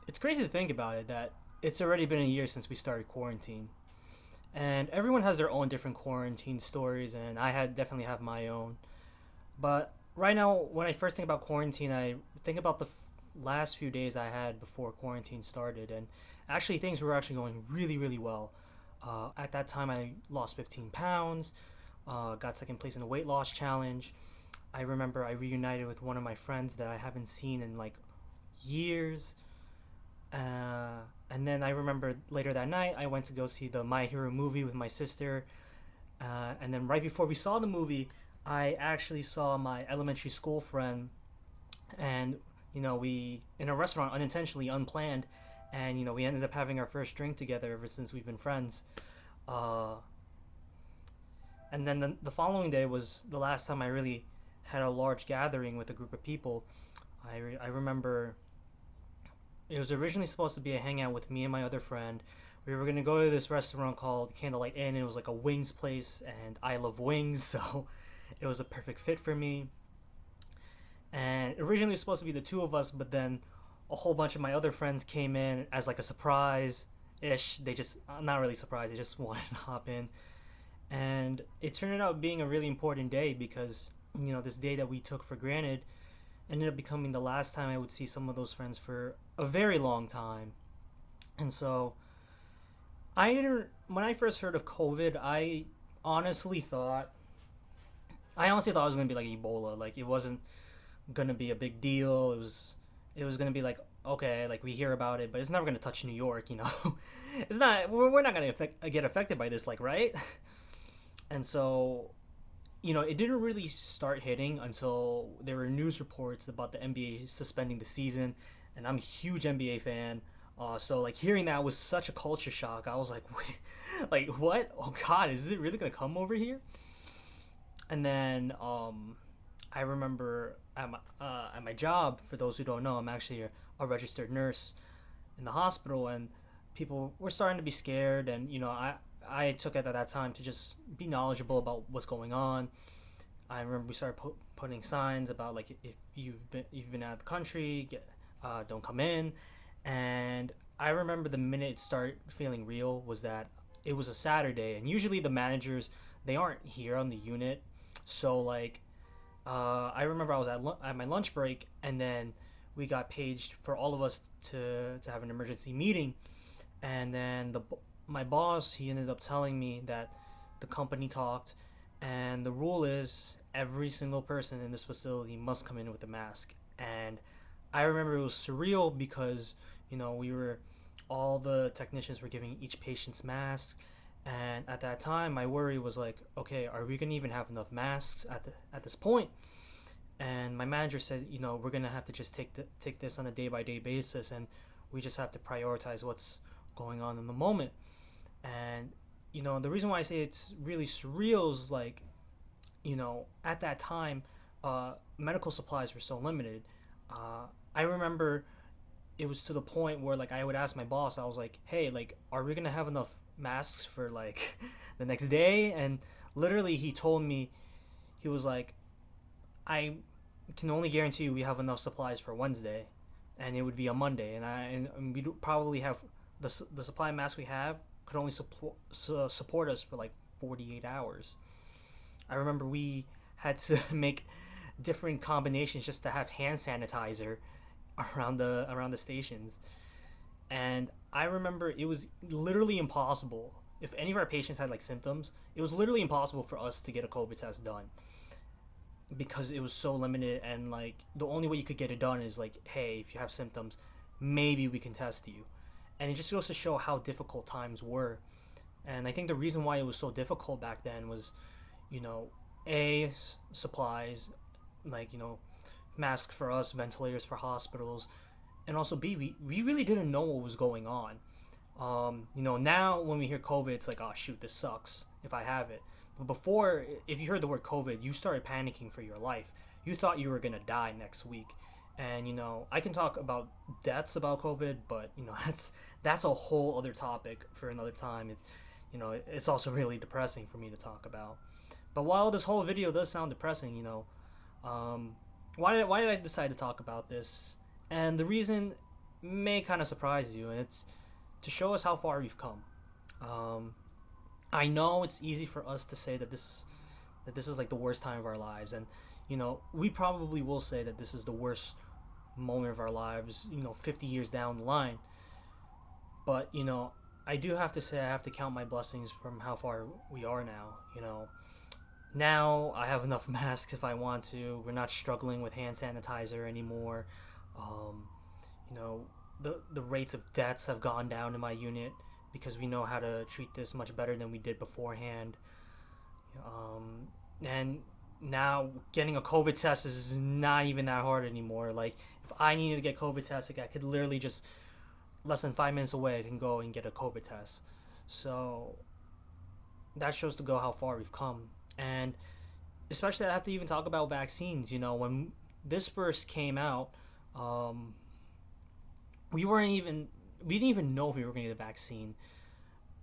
It's crazy to think about it that it's already been a year since we started quarantine, and everyone has their own different quarantine stories, and I had definitely have my own. But right now, when I first think about quarantine, I think about the last few days I had before quarantine started, and actually things were actually going really, really well. At that time, I lost 15 pounds, got second place in the weight loss challenge. I remember I reunited with one of my friends that I haven't seen in like years. And then I remember later that night, I went to go see the My Hero movie with my sister. And then right before we saw the movie, I actually saw my elementary school friend, and we in a restaurant unintentionally, unplanned, and we ended up having our first drink together ever since we've been friends. Uh, and then the following day was the last time I really had a large gathering with a group of people. I remember it was originally supposed to be a hangout with me and my other friend. We were gonna go to this restaurant called Candlelight Inn. It was like a wings place, and I love wings, so it was a perfect fit for me. And originally it was supposed to be the two of us, but then a whole bunch of my other friends came in as like a surprise ish. They just not really surprised. They just wanted to hop in, and it turned out being a really important day because this day that we took for granted ended up becoming the last time I would see some of those friends for a very long time. And so I didn't. When I first heard of COVID, honestly thought I was gonna be like Ebola. Like it wasn't gonna be a big deal. It was gonna be like okay, like we hear about it, but it's never gonna touch New York. It's not. We're not gonna get affected by this, like right. And so it didn't really start hitting until there were news reports about the NBA suspending the season, and I'm a huge NBA fan. So like hearing that was such a culture shock. I was like, wait, like what? Oh God, is it really gonna come over here? And then I remember at my job. For those who don't know, I'm actually a registered nurse in the hospital, and people were starting to be scared, and I took it at that time to just be knowledgeable about what's going on. I remember we started putting signs about like if you've been out of the country, don't come in. And I remember the minute it started feeling real was that it was a Saturday, and usually the managers, they aren't here on the unit, so like I remember I was at my lunch break, and then we got paged for all of us to have an emergency meeting, and then my boss, he ended up telling me that the company talked, and the rule is every single person in this facility must come in with a mask. And I remember it was surreal because we were all the technicians were giving each patient's mask, and at that time my worry was like, okay, are we gonna even have enough masks at this point? And my manager said, we're gonna have to just take this on a day by day basis, and we just have to prioritize what's going on in the moment. And the reason why I say it's really surreal is like, at that time, medical supplies were so limited. I remember it was to the point where like I would ask my boss, I was like, hey, like, are we gonna have enough masks for like the next day? And literally he told me, he was like, I can only guarantee you we have enough supplies for Wednesday, and it would be a Monday, and we'd probably have the supply of masks we have could only support us for like 48 hours. I remember we had to make different combinations just to have hand sanitizer around the stations. And I remember it was literally impossible. If any of our patients had like symptoms, it was literally impossible for us to get a COVID test done because it was so limited. And like the only way you could get it done is like, hey, if you have symptoms, maybe we can test you. And it just goes to show how difficult times were. And I think the reason why it was so difficult back then was, you know, supplies, like, masks for us, ventilators for hospitals, and also B, we really didn't know what was going on. Now when we hear COVID, it's like, oh shoot, this sucks if I have it. But before, if you heard the word COVID, you started panicking for your life. You thought you were gonna die next week. And I can talk about deaths about COVID, but that's a whole other topic for another time. It's also really depressing for me to talk about. But while this whole video does sound depressing, why did I decide to talk about this? And the reason may kind of surprise you, and it's to show us how far we've come. Um, I know it's easy for us to say that this is like the worst time of our lives, and we probably will say that this is the worst moment of our lives. 50 years down the line, but I do have to say I have to count my blessings from how far we are now. Now I have enough masks if I want to. We're not struggling with hand sanitizer anymore. Um, you know, the rates of deaths have gone down in my unit because we know how to treat this much better than we did beforehand. And now getting a COVID test is not even that hard anymore. Like if I needed to get COVID tested, I could literally just less than 5 minutes away I can go and get a COVID test. So that shows to go how far we've come. And especially I have to even talk about vaccines. When this first came out, um, we didn't even know if we were going to get a vaccine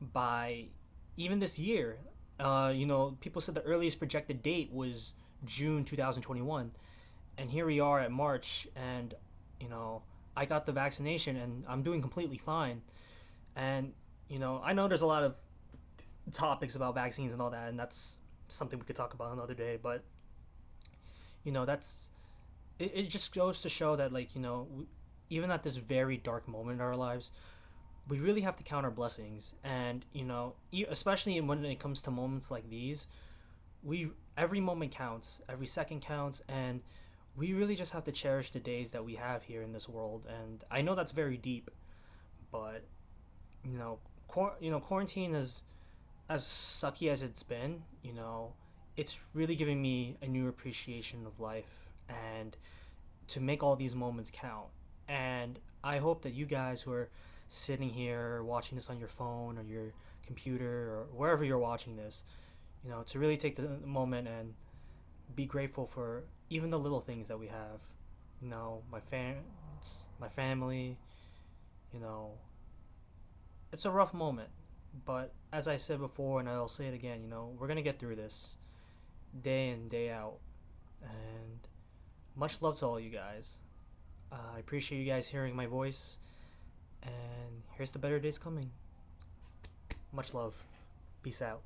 by even this year. People said the earliest projected date was June 2021, and here we are at March, and you know I got the vaccination and I'm doing completely fine. And I know there's a lot of topics about vaccines and all that, and that's something we could talk about another day. But that's it. Just goes to show that even at this very dark moment in our lives, we really have to count our blessings. And especially when it comes to moments like these, we every moment counts, every second counts, and we really just have to cherish the days that we have here in this world. And I know that's very deep, but quarantine is as sucky as it's been. It's really giving me a new appreciation of life and to make all these moments count. And I hope that you guys who are sitting here watching this on your phone or your computer or wherever you're watching this, to really take the moment and be grateful for even the little things that we have. My family. You know, it's a rough moment, but as I said before, and I'll say it again, we're gonna get through this day in day out. And much love to all you guys. I appreciate you guys hearing my voice, and here's the better days coming. Much love. Peace out.